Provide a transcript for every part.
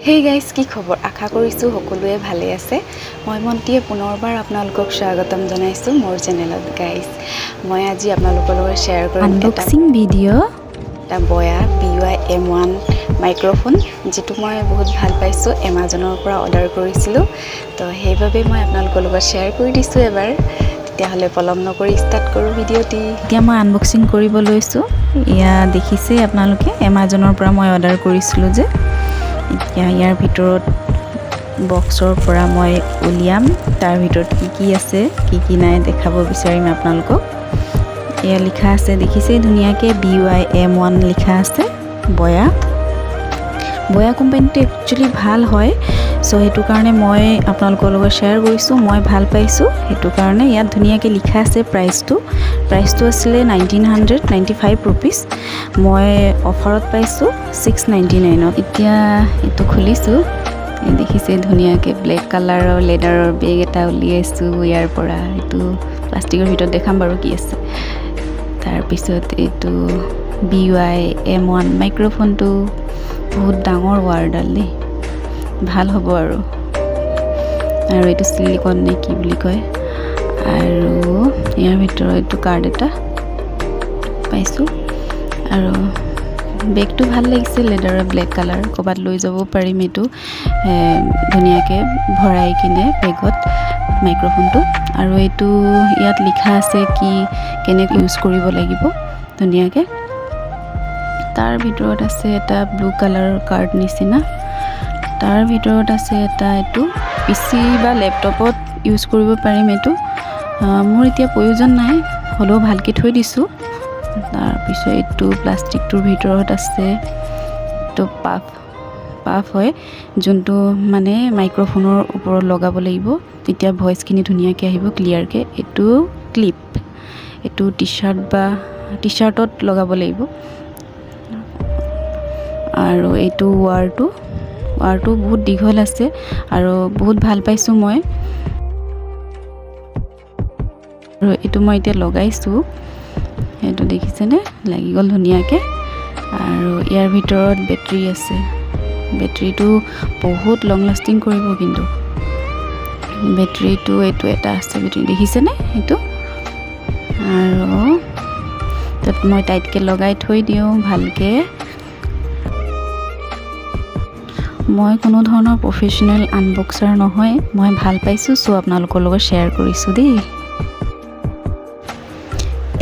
Hey guys, কি খবৰ? আশা কৰিছো সকলোৱে ভালে আছে। মই মন্তিয়ে পুনৰবাৰ আপোনালোকক স্বাগতম জনাইছো মোৰ চেনেলত গাইস। মই আজি আপোনালোকৰ লগত শ্বেয়াৰ কৰিম আনবক্সিং ভিডিঅ' এটা Boya BY-M1 মাইক্ৰোফোন যেটো মই বহুত ভাল পাইছো Amazonৰ পৰা অৰ্ডাৰ কৰিছিলো। তো সেইভাবে মই আপোনালোকৰ লগত শ্বেয়াৰ কৰি দিছো এবাৰ। তেতিয়াহলে পলম নকৰি ষ্টাৰ্ট কৰো ভিডিঅ'টি। এতিয়া মই আনবক্সিং কৰিব লৈছো। ইয়া দেখিছে আপোনালোকে Amazonৰ পৰা মই অৰ্ডাৰ কৰিছিলো যে এতিয়া ইয়াৰ ভিতৰত বক্সৰ পৰা মই উলিয়াম তাৰ ভিতৰত কি আছে কি নাই দেখাব বিচাৰিম আপোনালোকক এয়া লিখা আছে দেখিছে ধুনিয়াকে BY-M1 লিখা আছে Boya কোম্পানীটো একচুয়ালি ভাল হয় সো হেতু কাৰণে মই আপোনালোকৰ লগত শ্বেয়াৰ কৰিছো মই ভাল পাইছো হেতু কাৰণে ইয়াত ধুনিয়াকে লিখা আছে প্ৰাইসটো আছিল 1995 रुपीस মই অফাৰত পাইছো 699 এতিয়া এটো খুলিছো দেখিছে ধুনিয়াকে ব্ল্যাক কালাৰৰ লেডাৰৰ বেগ এটা উলিয়াইছো ইয়াৰ পৰা এটো প্লাষ্টিকৰ ভিতৰত দেখাম বাৰু কি আছে তাৰ পিছত এটো BY-M1 মাইক্ৰোফোনটো বহুত ডাঙৰ ৱাৰডাল নে ভাল হ'ব আৰু এটো সিলিকন নে কি বুলি কয় আৰু ইয়াৰ ভিতৰত এটো কাৰ্ড এটা পাইছো আৰু বেগটো ভাল লাগিছে লেডাৰৰ ব্ল্যাক কালাৰ কবাত লৈ যাব পাৰিম এটো ধুনিয়াকে ভৰাই কিনে বেগত মাইক্ৰোফোনটো আৰু এটো ইয়াত লিখা আছে কি কেনেকৈ ইউজ কৰিব লাগিব ধুনিয়াকে তাৰ ভিতৰত আছে এটা ব্লু কালাৰৰ কাৰ্ড নিচিনা তাৰ ভিতৰত আছে এটা এটো পিসি বা ল্যাপটপত ইউজ কৰিব পাৰিম এটো মোৰ এতিয়া প্ৰয়োজন নাই হলো ভালকে থৈ দিছো তাৰ পিছত এটো প্লাষ্টিকটোৰ ভিতৰত আছে তো পাফ হয় যোনটো মানে মাইক্ৰোফোনৰ ওপৰত লগাব লাগিব তেতিয়া ভয়েস কিনি ধুনিয়াকে আহিব ক্লিয়াৰকে এটো ক্লিপ এটো টি-শাৰ্টত লগাব লাগিব আৰু এটো ৱাৰটো বহুত দীঘল আছে আৰু বহুত ভাল পাইছো মই আৰু এটো মই এতিয়া লগাইছো এটো দেখিছেনে লাগি গল ধুনিয়াকে আৰু ইয়াৰ ভিতৰত বেটাৰী আছে বেটাৰীটো বহুত লং লাষ্টিং কৰিব কিন্তু বেটাৰীটো এটো এটা আছে বেটাৰী দেখিছেনে এটো আৰু তত মই টাইটকে লগাই থৈ দিও ভালকে মই কোনো ধৰণৰ প্ৰফেশনাল আনবক্সাৰ নহয় মই ভাল পাইছো সো আপোনালোকৰ লগত শ্বেয়াৰ কৰিছো দেই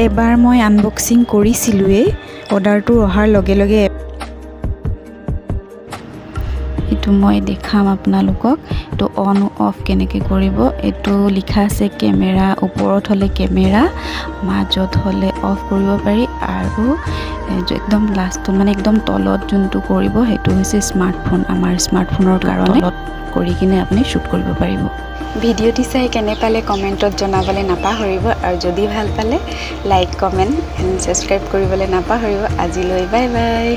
এবাৰ মই আনবক্সিং কৰিছিলুৱে অৰ্ডাৰটো অহাৰ লগে লগে এটো মই দেখাম আপোনালোকক তো অন অফ কেনেকৈ কৰিব এটো লিখা আছে কেমেৰা ওপৰত হলে কেমেৰা মাজত হলে অফ কৰিব পাৰি আৰু একদম লাষ্ট মানে একদম তলত যোনটো কৰিব হেতু হৈছে স্মাৰ্টফোন আমাৰ স্মাৰ্টফোনৰ কাৰণে তলত কৰি কিনে আপুনি শুট কৰিব পাৰিব ভিডিঅ'টি চাই কেনে পালে কমেন্টত জনাবলে নাপাহৰিব আৰু যদি ভাল পালে লাইক কমেন্ট এণ্ড সাবস্ক্ৰাইব কৰিবলৈ নাপাহৰিব আজিলৈ বাই বাই